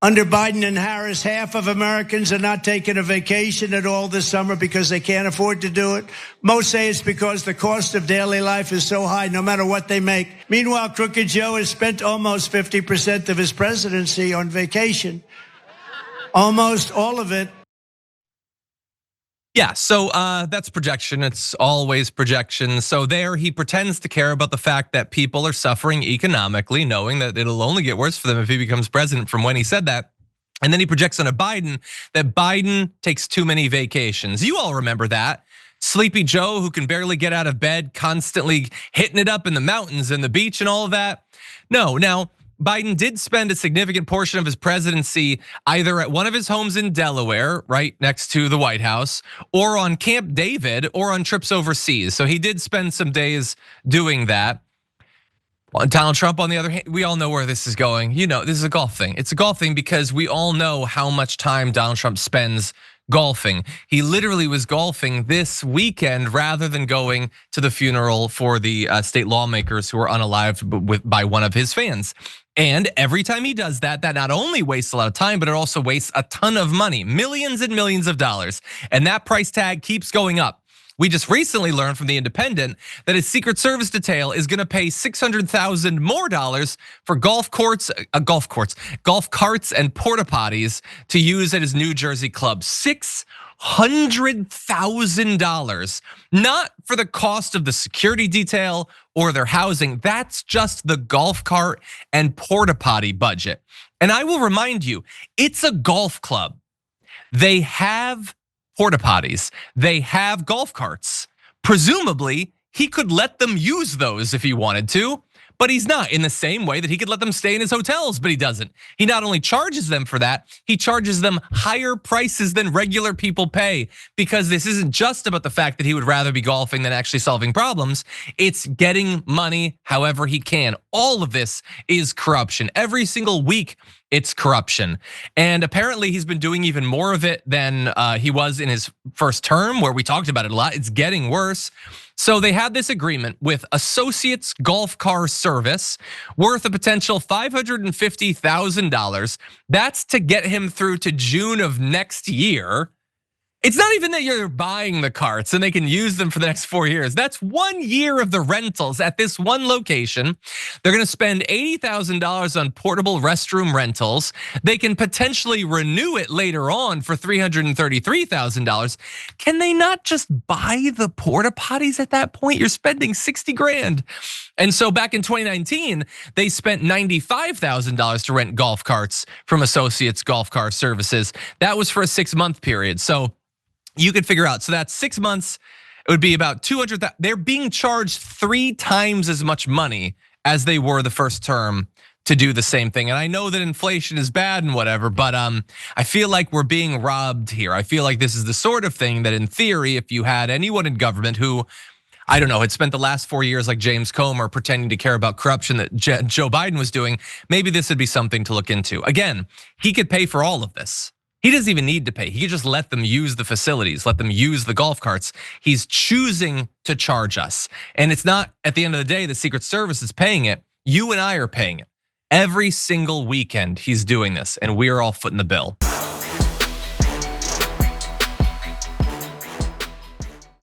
Under Biden and Harris, half of Americans are not taking a vacation at all this summer because they can't afford to do it. Most say it's because the cost of daily life is so high, no matter what they make. Meanwhile, Crooked Joe has spent almost 50% of his presidency on vacation. Almost all of it. Yeah, so that's projection. It's always projection. So there he pretends to care about the fact that people are suffering economically, knowing that it'll only get worse for them if he becomes president from when he said that. And then he projects on a Biden that Biden takes too many vacations. You all remember that. Sleepy Joe who can barely get out of bed, constantly hitting it up in the mountains and the beach and all of that. No, now Biden did spend a significant portion of his presidency either at one of his homes in Delaware, right next to the White House, or on Camp David, or on trips overseas. So he did spend some days doing that. Donald Trump, on the other hand, we all know where this is going. You know, this is a golf thing. It's a golf thing because we all know how much time Donald Trump spends golfing. He literally was golfing this weekend rather than going to the funeral for the state lawmakers who were unalived by one of his fans. And every time he does that, that not only wastes a lot of time, but it also wastes a ton of money, millions and millions of dollars. And that price tag keeps going up. We just recently learned from The Independent that his Secret Service detail is gonna pay $600,000 more for golf carts and port-a-potties to use at his New Jersey club. $600,000, not for the cost of the security detail or their housing. That's just the golf cart and porta-potty budget. And I will remind you, it's a golf club. They have porta-potties, they have golf carts. Presumably, he could let them use those if he wanted to, but he's not, in the same way that he could let them stay in his hotels, but he doesn't. He not only charges them for that, he charges them higher prices than regular people pay, because this isn't just about the fact that he would rather be golfing than actually solving problems. It's getting money however he can. All of this is corruption. Every single week, it's corruption. And apparently he's been doing even more of it than he was in his first term, where we talked about it a lot. It's getting worse. So they had this agreement with Associates Golf Car Service worth a potential $550,000. That's to get him through to June of next year. It's not even that you're buying the carts and they can use them for the next 4 years. That's 1 year of the rentals at this one location. They're gonna spend $80,000 on portable restroom rentals. They can potentially renew it later on for $333,000. Can they not just buy the porta potties at that point? You're spending 60 grand. And so back in 2019, they spent $95,000 to rent golf carts from Associates Golf Car Services. That was for a 6-month period. So you could figure out, so that's 6 months, it would be about 200,000. They're being charged 3 times as much money as they were the first term to do the same thing. And I know that inflation is bad and whatever, but I feel like we're being robbed here. I feel like this is the sort of thing that in theory, if you had anyone in government who, I don't know, had spent the last 4 years like James Comer pretending to care about corruption that Joe Biden was doing, maybe this would be something to look into. Again, he could pay for all of this. He doesn't even need to pay. He could just let them use the facilities, let them use the golf carts. He's choosing to charge us. And it's not, at the end of the day, the Secret Service is paying it. You and I are paying it. Every single weekend he's doing this, and we are all footing the bill.